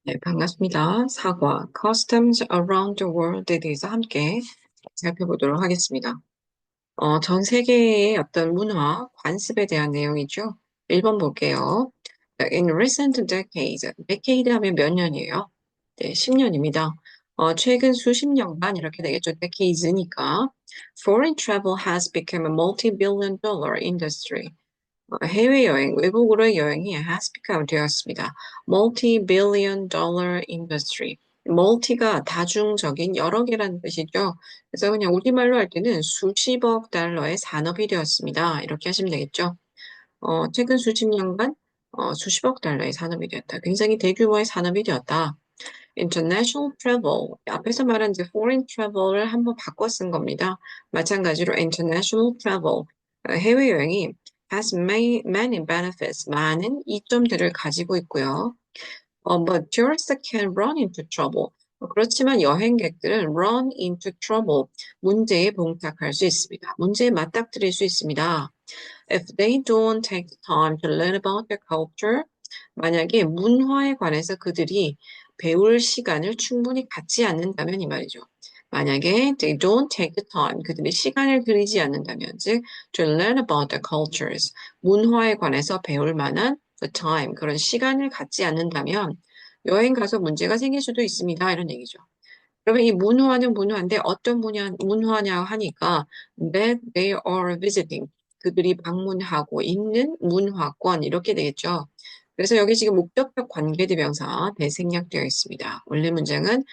네, 반갑습니다. 사과, Customs Around the World에 대해서 함께 살펴보도록 하겠습니다. 전 세계의 어떤 문화, 관습에 대한 내용이죠. 1번 볼게요. In recent decades, decade 하면 몇 년이에요? 네, 10년입니다. 최근 수십 년간 이렇게 되겠죠. decades니까. Foreign travel has become a multi-billion dollar industry. 해외여행, 외국으로의 여행이 has become 되었습니다. Multi-billion dollar industry. multi가 다중적인 여러 개라는 뜻이죠. 그래서 그냥 우리말로 할 때는 수십억 달러의 산업이 되었습니다. 이렇게 하시면 되겠죠. 최근 수십 년간 수십억 달러의 산업이 되었다. 굉장히 대규모의 산업이 되었다. International travel. 앞에서 말한 이제 foreign travel을 한번 바꿔 쓴 겁니다. 마찬가지로 international travel. 해외여행이 has many benefits. 많은 이점들을 가지고 있고요. But tourists can run into trouble. 그렇지만 여행객들은 run into trouble. 문제에 봉착할 수 있습니다. 문제에 맞닥뜨릴 수 있습니다. If they don't take the time to learn about their culture, 만약에 문화에 관해서 그들이 배울 시간을 충분히 갖지 않는다면 이 말이죠. 만약에 they don't take the time, 그들이 시간을 들이지 않는다면, 즉 to learn about the cultures, 문화에 관해서 배울 만한 the time, 그런 시간을 갖지 않는다면 여행 가서 문제가 생길 수도 있습니다. 이런 얘기죠. 그러면 이 문화는 문화인데 어떤 문화냐 하니까 that they are visiting, 그들이 방문하고 있는 문화권 이렇게 되겠죠. 그래서 여기 지금 목적격 관계대명사 대생략되어 있습니다. 원래 문장은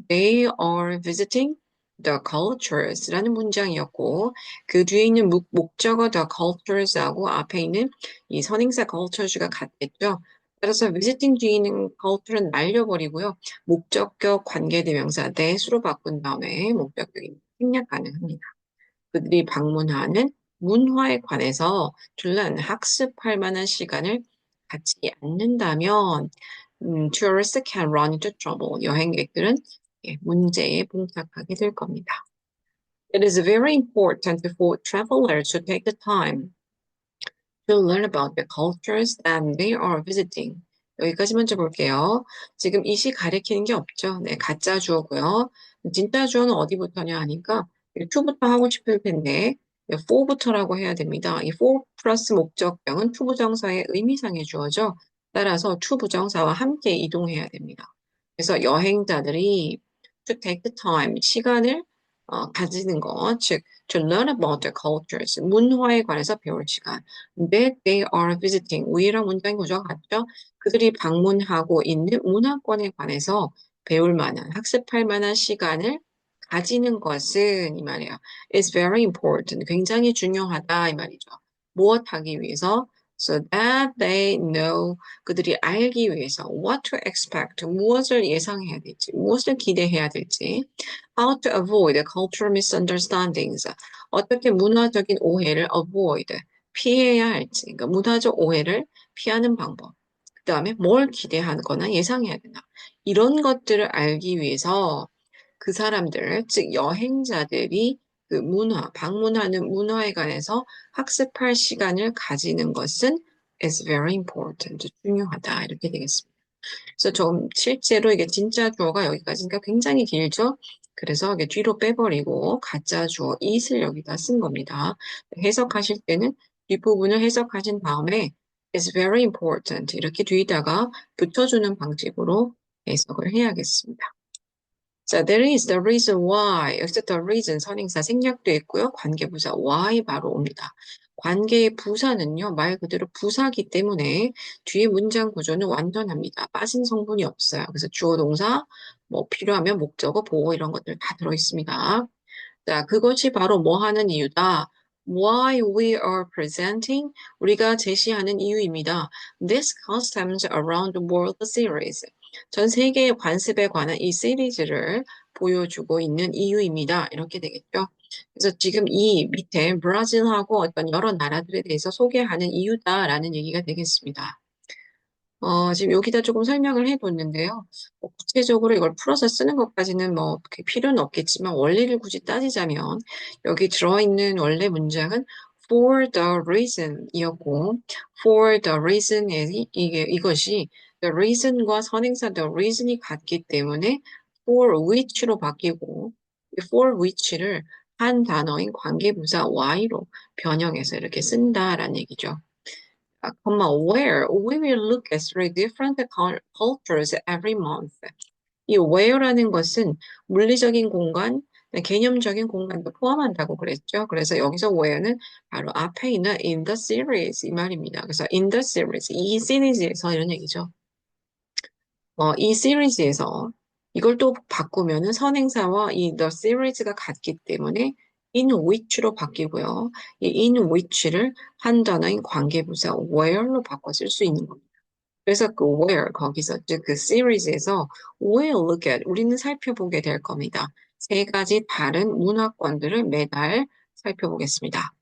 they are visiting the cultures라는 문장이었고 그 뒤에 있는 목적어 the cultures하고 앞에 있는 이 선행사 cultures가 같겠죠. 따라서 visiting 뒤에 있는 culture는 날려버리고요. 목적격 관계대명사 that으로 바꾼 다음에 목적격이 생략 가능합니다. 그들이 방문하는 문화에 관해서 둘란 학습할 만한 시간을 갖지 않는다면 tourists can run into trouble. 여행객들은 문제에 봉착하게 될 겁니다. It is very important for travelers to take the time to learn about the cultures that they are visiting. 여기까지 먼저 볼게요. 지금 이시 가리키는 게 없죠. 네, 가짜 주어고요. 진짜 주어는 어디부터냐 하니까 to부터 하고 싶을 텐데 for부터라고 해야 됩니다. 이 for 플러스 목적형은 to 부정사의 의미상의 주어죠. 따라서 to 부정사와 함께 이동해야 됩니다. 그래서 여행자들이 to take the time, 시간을 가지는 것, 즉 to learn about the cultures, 문화에 관해서 배울 시간. that they are visiting. 위랑 문장 구조가 같죠? 그들이 방문하고 있는 문화권에 관해서 배울 만한, 학습할 만한 시간을 가지는 것은 이 말이에요. is very important. 굉장히 중요하다 이 말이죠. 무엇하기 위해서? So that they know. 그들이 알기 위해서 what to expect. 무엇을 예상해야 될지, 무엇을 기대해야 될지. How to avoid cultural misunderstandings. 어떻게 문화적인 오해를 avoid. 피해야 할지, 그러니까 문화적 오해를 피하는 방법. 그 다음에 뭘 기대하거나 예상해야 되나. 이런 것들을 알기 위해서 그 사람들, 즉 여행자들이 그 문화, 방문하는 문화에 관해서 학습할 시간을 가지는 것은 is very important, 중요하다. 이렇게 되겠습니다. 그래서 좀 실제로 이게 진짜 주어가 여기까지니까 굉장히 길죠? 그래서 이게 뒤로 빼버리고 가짜 주어 it을 여기다 쓴 겁니다. 해석하실 때는 뒷부분을 해석하신 다음에 is very important 이렇게 뒤에다가 붙여주는 방식으로 해석을 해야겠습니다. 자, there is the reason why. 여기서 the reason 선행사 생략되어 있고요. 관계부사 why 바로 옵니다. 관계의 부사는요, 말 그대로 부사기 때문에 뒤에 문장 구조는 완전합니다. 빠진 성분이 없어요. 그래서 주어 동사, 뭐 필요하면 목적어, 보호 이런 것들 다 들어있습니다. 자, 그것이 바로 뭐 하는 이유다. Why we are presenting, 우리가 제시하는 이유입니다. This customs around the world series. 전 세계의 관습에 관한 이 시리즈를 보여주고 있는 이유입니다. 이렇게 되겠죠. 그래서 지금 이 밑에 브라질하고 어떤 여러 나라들에 대해서 소개하는 이유다라는 얘기가 되겠습니다. 지금 여기다 조금 설명을 해뒀는데요. 구체적으로 이걸 풀어서 쓰는 것까지는 뭐 그렇게 필요는 없겠지만 원리를 굳이 따지자면 여기 들어있는 원래 문장은 for the reason 이었고, for the reason 이것이 the reason과 선행사 the reason이 같기 때문에 for which로 바뀌고, 이 for which를 한 단어인 관계부사 why로 변형해서 이렇게 쓴다라는 얘기죠. where we will look at three different cultures every month. 이 where라는 것은 물리적인 공간, 개념적인 공간도 포함한다고 그랬죠. 그래서 여기서 where는 바로 앞에 있는 in the series 이 말입니다. 그래서 in the series, 이 시리즈에서 이런 얘기죠. 이 시리즈에서 이걸 또 바꾸면은 선행사와 이 the series가 같기 때문에 in which로 바뀌고요. 이 in which를 한 단어인 관계부사 where로 바꿔 쓸 수 있는 겁니다. 그래서 그 where 거기서 즉 그 series에서 we'll look at 우리는 살펴보게 될 겁니다. 세 가지 다른 문화권들을 매달 살펴보겠습니다.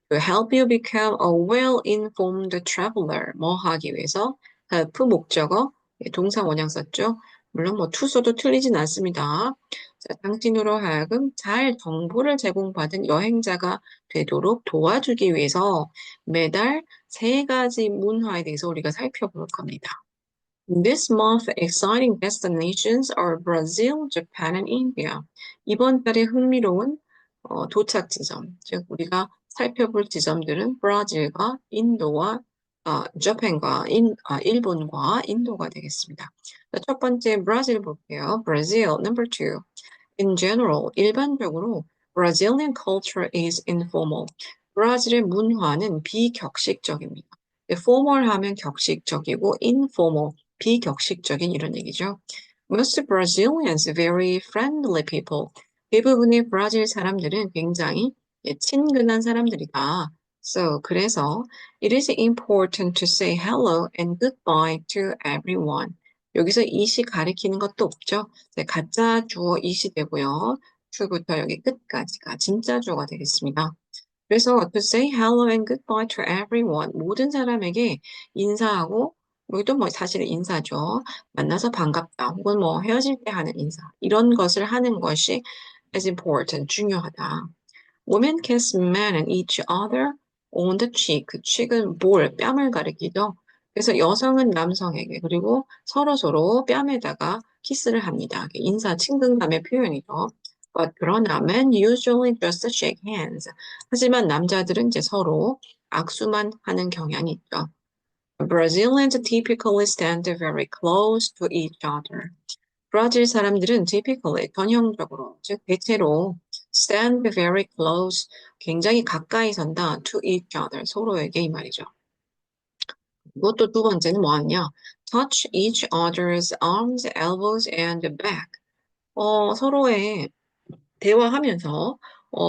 To help you become a well-informed traveler. 뭐 하기 위해서 help 목적어 동사 원형 썼죠. 물론 뭐 투서도 틀리진 않습니다. 자, 당신으로 하여금 잘 정보를 제공받은 여행자가 되도록 도와주기 위해서 매달 세 가지 문화에 대해서 우리가 살펴볼 겁니다. This month, exciting destinations are Brazil, Japan, and India. 이번 달에 흥미로운 도착 지점, 즉 우리가 살펴볼 지점들은 브라질과 인도와 재팬과 일본과 인도가 되겠습니다. 자, 첫 번째 브라질 볼게요. Brazil, number two. In general, 일반적으로 Brazilian culture is informal. 브라질의 문화는 비격식적입니다. formal 하면 격식적이고 informal, 비격식적인 이런 얘기죠. Most Brazilians very friendly people. 대부분의 브라질 사람들은 굉장히 친근한 사람들이다. 그래서 it is important to say hello and goodbye to everyone. 여기서 이시 가리키는 것도 없죠. 가짜 주어 이시 되고요. to부터 여기 끝까지가 진짜 주어가 되겠습니다. 그래서 to say hello and goodbye to everyone 모든 사람에게 인사하고 여기도 뭐 사실은 인사죠. 만나서 반갑다 혹은 뭐 헤어질 때 하는 인사 이런 것을 하는 것이 is important 중요하다. Women kiss men and each other on the cheek. 그 cheek은 볼, 뺨을 가리키죠. 그래서 여성은 남성에게 그리고 서로 뺨에다가 키스를 합니다. 인사 친근감의 표현이죠. But 그러나 men usually just shake hands. 하지만 남자들은 이제 서로 악수만 하는 경향이 있죠. Brazilians typically stand very close to each other. 브라질 사람들은 typically 전형적으로 즉 대체로 stand very close 굉장히 가까이 선다 to each other 서로에게 이 말이죠. 이것도 두 번째는 뭐하냐? touch each other's arms, elbows and back. 서로의 대화하면서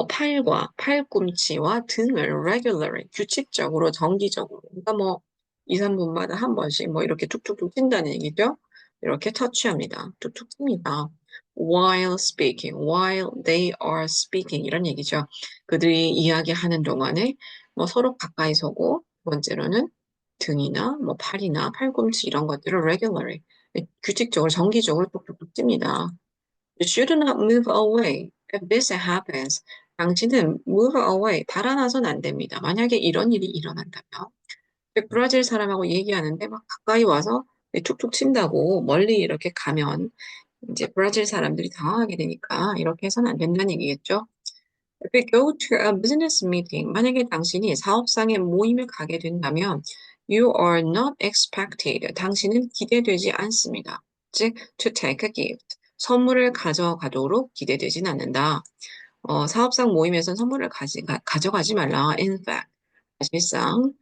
팔과 팔꿈치와 등을 regularly 규칙적으로 정기적으로 그러니까 뭐 2, 3분마다 한 번씩 뭐 이렇게 툭툭툭 찐다는 얘기죠. 이렇게 터치합니다. 툭툭 찝니다. While speaking, while they are speaking 이런 얘기죠. 그들이 이야기하는 동안에 뭐 서로 가까이 서고 두 번째로는 등이나 뭐 팔이나 팔꿈치 이런 것들을 regularly 규칙적으로 정기적으로 툭툭툭 찝니다. You should not move away. If this happens, 당신은 move away, 달아나선 안 됩니다. 만약에 이런 일이 일어난다면. 브라질 사람하고 얘기하는데 막 가까이 와서 툭툭 친다고 멀리 이렇게 가면 이제 브라질 사람들이 당황하게 되니까 이렇게 해서는 안 된다는 얘기겠죠. If you go to a business meeting, 만약에 당신이 사업상의 모임을 가게 된다면 you are not expected. 당신은 기대되지 않습니다. 즉, to take a gift. 선물을 가져가도록 기대되진 않는다. 사업상 모임에선 선물을 가져가지 말라. In fact, 사실상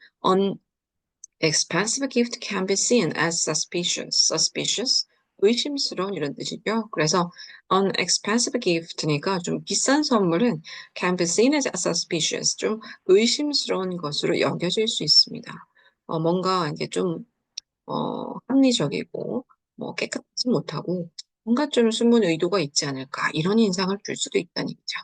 expensive gift can be seen as suspicious. Suspicious? 의심스러운 이런 뜻이죠. 그래서 an expensive gift니까 좀 비싼 선물은 can be seen as suspicious. 좀 의심스러운 것으로 여겨질 수 있습니다. 뭔가 이제 좀 합리적이고 뭐 깨끗하지 못하고 뭔가 좀 숨은 의도가 있지 않을까 이런 인상을 줄 수도 있다는 얘기죠.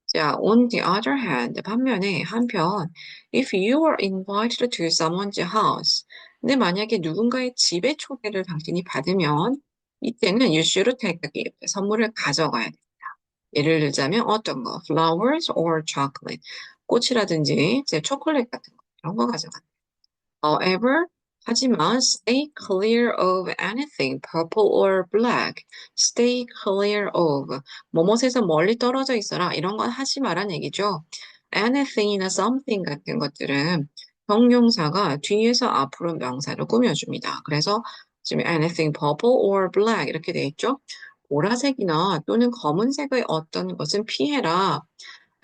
자, on the other hand, 반면에 한편, if you are invited to someone's house, 근데 만약에 누군가의 집에 초대를 당신이 받으면 이때는 you should take a gift, 선물을 가져가야 됩니다. 예를 들자면 어떤 거, flowers or chocolate, 꽃이라든지 이제 초콜릿 같은 거 이런 거 가져간다. However, 하지만 stay clear of anything purple or black. Stay clear of. 뭐뭇에서 멀리 떨어져 있어라. 이런 건 하지 마란 얘기죠. anything이나 something 같은 것들은 형용사가 뒤에서 앞으로 명사를 꾸며줍니다. 그래서 지금 anything purple or black 이렇게 돼 있죠. 보라색이나 또는 검은색의 어떤 것은 피해라.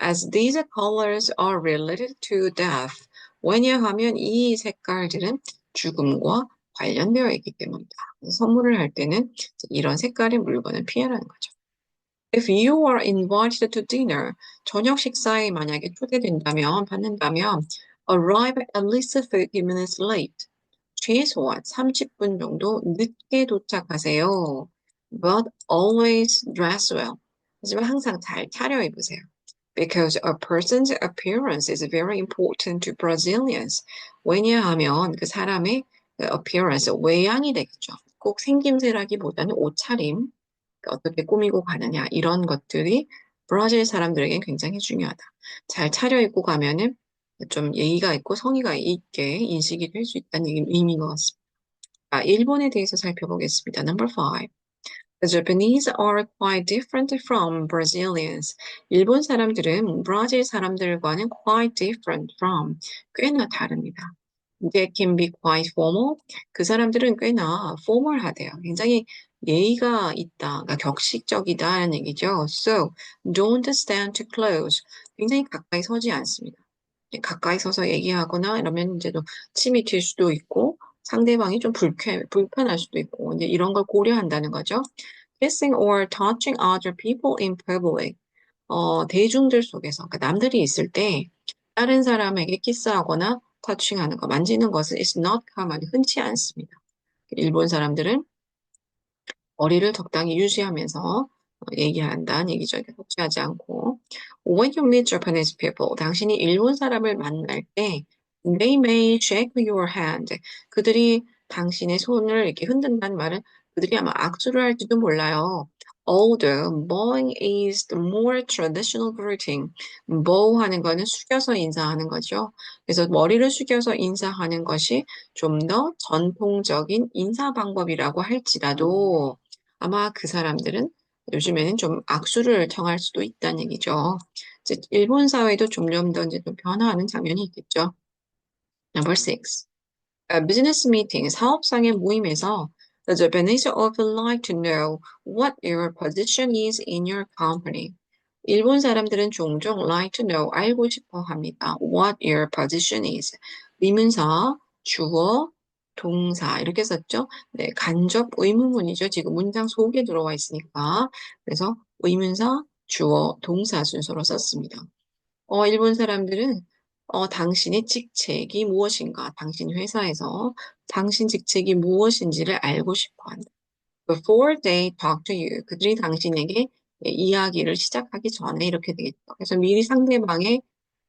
As these colors are related to death. 왜냐하면 이 색깔들은 죽음과 관련되어 있기 때문이다. 선물을 할 때는 이런 색깔의 물건을 피하라는 거죠. If you are invited to dinner, 저녁 식사에 만약에 초대된다면, 받는다면, arrive at least 30 minutes late. 최소한 30분 정도 늦게 도착하세요. But always dress well. 하지만 항상 잘 차려입으세요. Because a person's appearance is very important to Brazilians. 왜냐하면 그 사람의 appearance, 외양이 되겠죠. 꼭 생김새라기보다는 옷차림, 어떻게 꾸미고 가느냐 이런 것들이 브라질 사람들에겐 굉장히 중요하다. 잘 차려입고 가면은 좀 예의가 있고 성의가 있게 인식이 될 수 있다는 의미인 것 같습니다. 일본에 대해서 살펴보겠습니다. Number 5. The Japanese are quite different from Brazilians. 일본 사람들은 브라질 사람들과는 quite different from, 꽤나 다릅니다. They can be quite formal. 그 사람들은 꽤나 formal하대요. 굉장히 예의가 있다, 그러니까 격식적이다라는 얘기죠. So, don't stand too close. 굉장히 가까이 서지 않습니다. 가까이 서서 얘기하거나 이러면 이제 또 침이 튈 수도 있고 상대방이 좀 불편할 수도 있고 이제 이런 걸 고려한다는 거죠. Kissing or touching other people in public. 대중들 속에서, 그러니까 남들이 있을 때 다른 사람에게 키스하거나 터칭하는 거, 만지는 것은 is not common, 흔치 않습니다. 일본 사람들은 거리를 적당히 유지하면서 얘기한다는 얘기죠. 터치하지 않고. When you meet Japanese people, 당신이 일본 사람을 만날 때 they may shake your hand. 그들이 당신의 손을 이렇게 흔든다는 말은 그들이 아마 악수를 할지도 몰라요. Although bowing is the more traditional greeting. bow 하는 거는 숙여서 인사하는 거죠. 그래서 머리를 숙여서 인사하는 것이 좀 더 전통적인 인사 방법이라고 할지라도 아마 그 사람들은 요즘에는 좀 악수를 청할 수도 있다는 얘기죠. 이제 일본 사회도 점점 더 이제 좀 변화하는 장면이 있겠죠. Number 6. 비즈니스 미팅, 사업상의 모임에서 the Japanese often like to know what your position is in your company. 일본 사람들은 종종 like to know, 알고 싶어 합니다. What your position is. 의문사, 주어, 동사 이렇게 썼죠? 네, 간접 의문문이죠. 지금 문장 속에 들어와 있으니까. 그래서 의문사, 주어, 동사 순서로 썼습니다. 일본 사람들은 당신의 직책이 무엇인가, 당신 회사에서 당신 직책이 무엇인지를 알고 싶어 한다. Before they talk to you. 그들이 당신에게 이야기를 시작하기 전에 이렇게 되겠죠. 그래서 미리 상대방의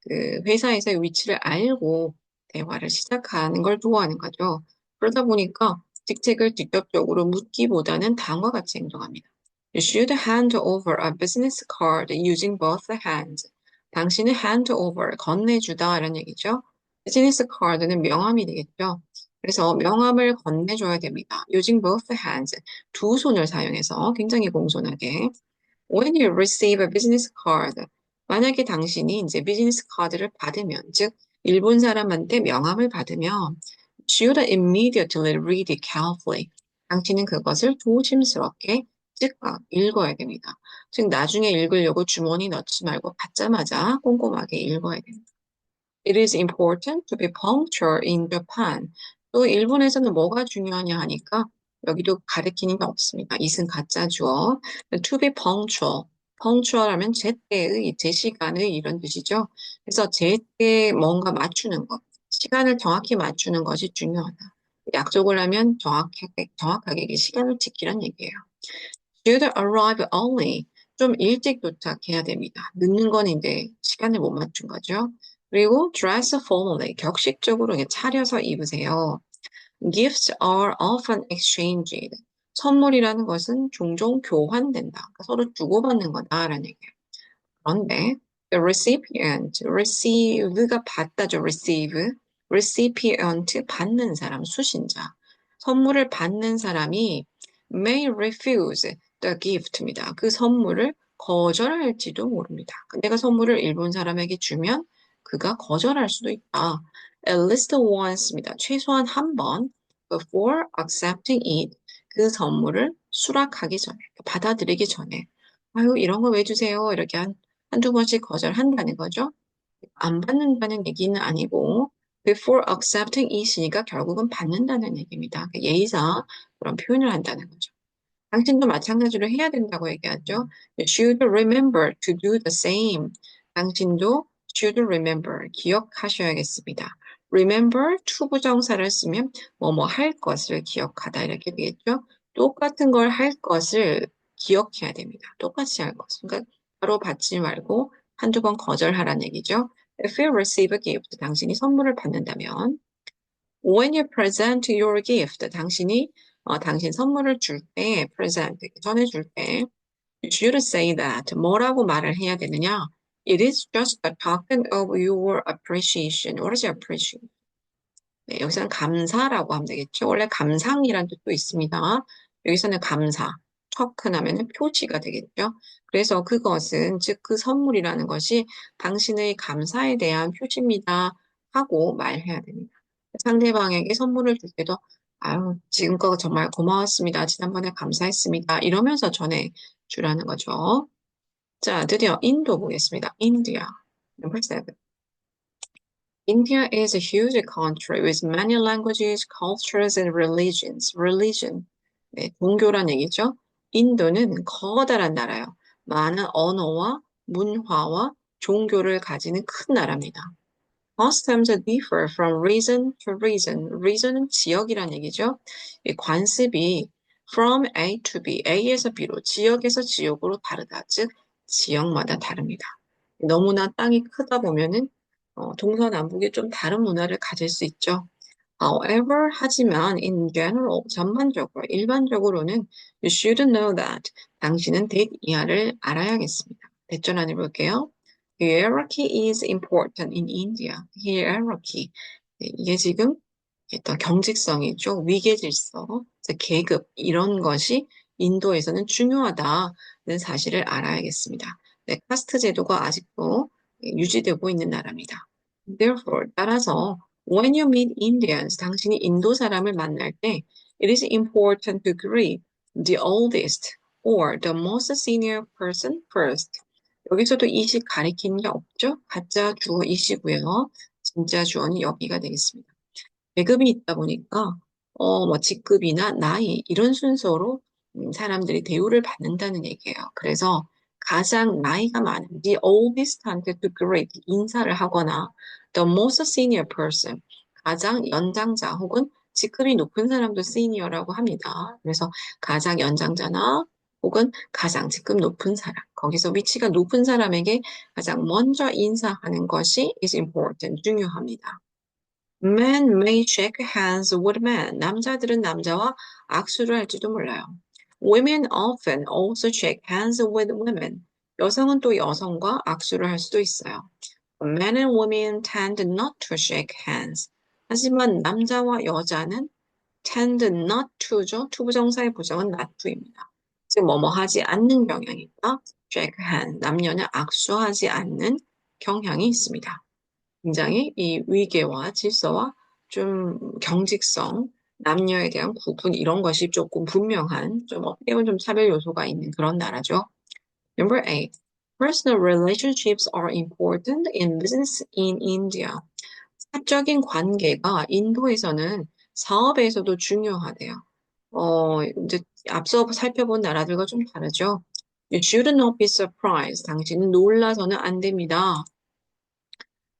그 회사에서의 위치를 알고 대화를 시작하는 걸 좋아하는 거죠. 그러다 보니까 직책을 직접적으로 묻기보다는 다음과 같이 행동합니다. You should hand over a business card using both hands. 당신은 hand over, 건네주다라는 얘기죠. 비즈니스 카드는 명함이 되겠죠. 그래서 명함을 건네줘야 됩니다. Using both hands, 두 손을 사용해서 굉장히 공손하게. When you receive a business card, 만약에 당신이 이제 비즈니스 카드를 받으면, 즉 일본 사람한테 명함을 받으면, should immediately read it carefully. 당신은 그것을 조심스럽게 즉각 읽어야 됩니다. 즉 나중에 읽으려고 주머니 넣지 말고 받자마자 꼼꼼하게 읽어야 됩니다. It is important to be punctual in Japan. 또 일본에서는 뭐가 중요하냐 하니까 여기도 가리키는 게 없습니다. 이은 가짜 주어. To be punctual. punctual 하면 제때의, 제 시간의 이런 뜻이죠. 그래서 제때 뭔가 맞추는 것, 시간을 정확히 맞추는 것이 중요하다. 약속을 하면 정확하게 시간을 지키란 얘기예요. Should arrive early. 좀 일찍 도착해야 됩니다. 늦는 건 이제 시간을 못 맞춘 거죠. 그리고 dress formally. 격식적으로 차려서 입으세요. Gifts are often exchanged. 선물이라는 것은 종종 교환된다. 그러니까 서로 주고받는 거다라는 얘기예요. 그런데 The recipient, receive가 받다죠, receive. recipient, 받는 사람, 수신자. 선물을 받는 사람이 may refuse the gift입니다. 그 선물을 거절할지도 모릅니다. 내가 선물을 일본 사람에게 주면 그가 거절할 수도 있다. At least once입니다. 최소한 한 번 before accepting it. 그 선물을 수락하기 전에, 받아들이기 전에. 아유, 이런 거 왜 주세요? 이렇게 한두 번씩 거절한다는 거죠. 안 받는다는 얘기는 아니고 before accepting it이니까 결국은 받는다는 얘기입니다. 예의상 그런 표현을 한다는 거죠. 당신도 마찬가지로 해야 된다고 얘기하죠. You should remember to do the same. 당신도 should remember, 기억하셔야겠습니다. remember, to 부정사를 쓰면 뭐뭐 할 것을 기억하다 이렇게 되겠죠. 똑같은 걸 할 것을 기억해야 됩니다. 똑같이 할 것. 그러니까 바로 받지 말고 한두 번 거절하라는 얘기죠. If you receive a gift, 당신이 선물을 받는다면 When you present your gift, 당신이 당신 선물을 줄 때, present, 전해줄 때, you should say that. 뭐라고 말을 해야 되느냐? It is just a token of your appreciation. What is appreciation? 네, 여기서는 감사라고 하면 되겠죠. 원래 감상이란 뜻도 있습니다. 여기서는 감사, token 하면은 표시가 되겠죠. 그래서 그것은, 즉 그 선물이라는 것이 당신의 감사에 대한 표시입니다. 하고 말해야 됩니다. 상대방에게 선물을 줄 때도 아유, 지금껏 정말 고마웠습니다. 지난번에 감사했습니다. 이러면서 전해주라는 거죠. 자, 드디어 인도 보겠습니다. 인디아. Number 7. India is a huge country with many languages, cultures, and religions. Religion. 네, 종교란 얘기죠. 인도는 커다란 나라예요. 많은 언어와 문화와 종교를 가지는 큰 나라입니다. Customs differ from region to region. region은 지역이란 얘기죠. 이 관습이 from A to B, A에서 B로, 지역에서 지역으로 다르다. 즉, 지역마다 다릅니다. 너무나 땅이 크다 보면은 동서남북이 좀 다른 문화를 가질 수 있죠. However, 하지만 in general, 전반적으로, 일반적으로는 you should know that. 당신은 이하를 알아야겠습니다. 대전환해 볼게요. Hierarchy is important in India. Hierarchy. 네, 이게 지금 더 경직성이죠. 위계질서, 계급 이런 것이 인도에서는 중요하다는 사실을 알아야겠습니다. 네, 카스트 제도가 아직도 유지되고 있는 나라입니다. Therefore, 따라서 when you meet Indians, 당신이 인도 사람을 만날 때 it is important to greet the oldest or the most senior person first. 여기서도 이식 가리키는 게 없죠? 가짜 주어 이시고요. 진짜 주어는 여기가 되겠습니다. 계급이 있다 보니까 뭐 직급이나 나이 이런 순서로 사람들이 대우를 받는다는 얘기예요. 그래서 가장 나이가 많은 the oldest한테 to greet 인사를 하거나 the most senior person 가장 연장자 혹은 직급이 높은 사람도 senior라고 합니다. 그래서 가장 연장자나 혹은 가장 직급 높은 사람 거기서 위치가 높은 사람에게 가장 먼저 인사하는 것이 is important 중요합니다. Men may shake hands with men. 남자들은 남자와 악수를 할지도 몰라요. Women often also shake hands with women. 여성은 또 여성과 악수를 할 수도 있어요. Men and women tend not to shake hands. 하지만 남자와 여자는 tend not to죠. to 부정사의 부정은 not to입니다. 즉 뭐뭐 하지 않는 경향이 있다. shake hands. 남녀는 악수하지 않는 경향이 있습니다. 굉장히 이 위계와 질서와 좀 경직성, 남녀에 대한 구분 이런 것이 조금 분명한 좀 어떻게 보면 좀 차별 요소가 있는 그런 나라죠. Number 8. Personal relationships are important in business in India. 사적인 관계가 인도에서는 사업에서도 중요하대요. 이제 앞서 살펴본 나라들과 좀 다르죠. You should not be surprised. 당신은 놀라서는 안 됩니다.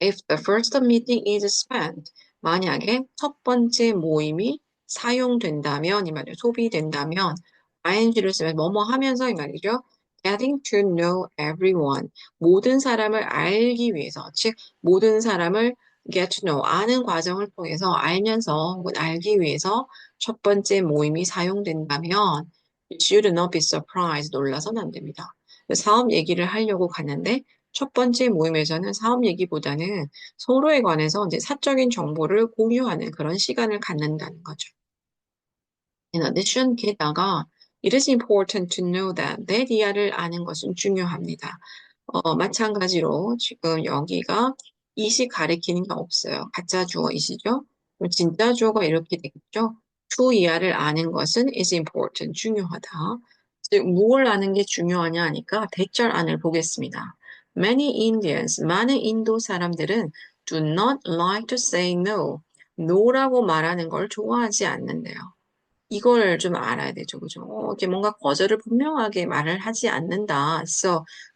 If the first meeting is spent, 만약에 첫 번째 모임이 사용된다면, 이 말이에요. 소비된다면, ing를 쓰면 뭐뭐 하면서 이 말이죠. Getting to know everyone. 모든 사람을 알기 위해서, 즉, 모든 사람을 get to know, 아는 과정을 통해서 알면서 혹은 알기 위해서 첫 번째 모임이 사용된다면, you should not be surprised. 놀라서는 안 됩니다. 사업 얘기를 하려고 갔는데, 첫 번째 모임에서는 사업 얘기보다는 서로에 관해서 이제 사적인 정보를 공유하는 그런 시간을 갖는다는 거죠. In addition, 게다가 it is important to know that 내 디아를 아는 것은 중요합니다. 마찬가지로 지금 여기가 이시 가리키는 게 없어요. 가짜 주어 이시죠? 그럼 진짜 주어가 이렇게 되겠죠? to 이하를 아는 것은 is important, 중요하다. 즉, 무엇을 아는 게 중요하냐 하니까 대절 안을 보겠습니다. Many Indians, 많은 인도 사람들은 do not like to say no. no라고 말하는 걸 좋아하지 않는데요. 이걸 좀 알아야 되죠. 그죠? 이게 뭔가 거절을 분명하게 말을 하지 않는다.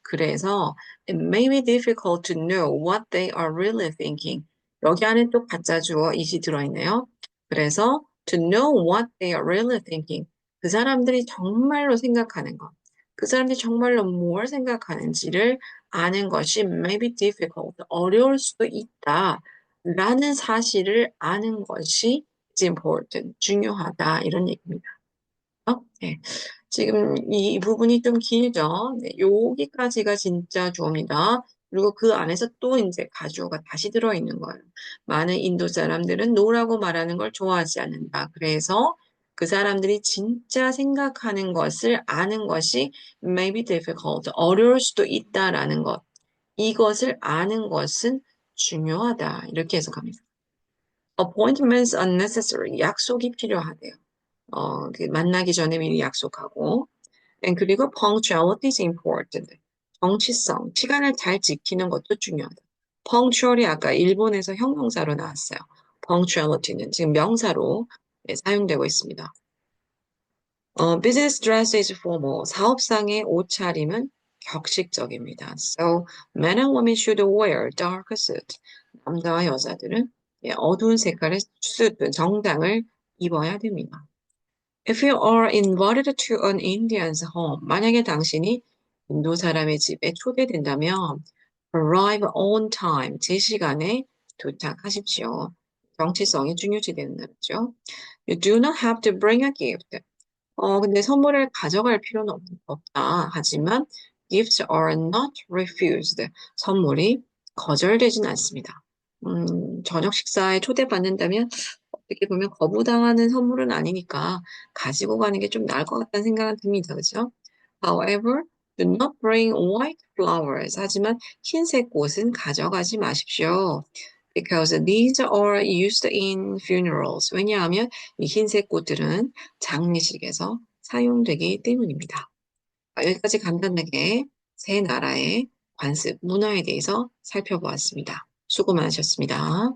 그래서 it may be difficult to know what they are really thinking. 여기 안에 또 가짜 주어 it이 들어있네요. 그래서 to know what they are really thinking. 그 사람들이 정말로 생각하는 것. 그 사람들이 정말로 뭘 생각하는지를 아는 것이 may be difficult. 어려울 수도 있다. 라는 사실을 아는 것이 is important, 중요하다 이런 얘기입니다. 네. 지금 이 부분이 좀 길죠. 네, 여기까지가 진짜 주어입니다. 그리고 그 안에서 또 이제 가주어가 다시 들어있는 거예요. 많은 인도 사람들은 노라고 말하는 걸 좋아하지 않는다. 그래서 그 사람들이 진짜 생각하는 것을 아는 것이 may be difficult, 어려울 수도 있다라는 것. 이것을 아는 것은 중요하다. 이렇게 해석합니다. Appointments are necessary. 약속이 필요하대요. 만나기 전에 미리 약속하고. 그리고 punctuality is important. 정치성, 시간을 잘 지키는 것도 중요하다. punctual이 아까 일본에서 형용사로 나왔어요. punctuality는 지금 명사로 네, 사용되고 있습니다. business dress is formal. 사업상의 옷차림은 격식적입니다. So, men and women should wear dark suit. 남자와 여자들은 예, 어두운 색깔의 수트, 정장을 입어야 됩니다. If you are invited to an Indian's home, 만약에 당신이 인도 사람의 집에 초대된다면, arrive on time, 제 시간에 도착하십시오. 정치성이 중요시되는 날이죠. You do not have to bring a gift. 근데 선물을 가져갈 필요는 없다. 하지만 gifts are not refused. 선물이 거절되진 않습니다. 저녁 식사에 초대받는다면 어떻게 보면 거부당하는 선물은 아니니까 가지고 가는 게 좀 나을 것 같다는 생각은 듭니다. 그죠? However, do not bring white flowers. 하지만 흰색 꽃은 가져가지 마십시오. Because these are used in funerals. 왜냐하면 이 흰색 꽃들은 장례식에서 사용되기 때문입니다. 여기까지 간단하게 세 나라의 관습 문화에 대해서 살펴보았습니다. 수고 많으셨습니다.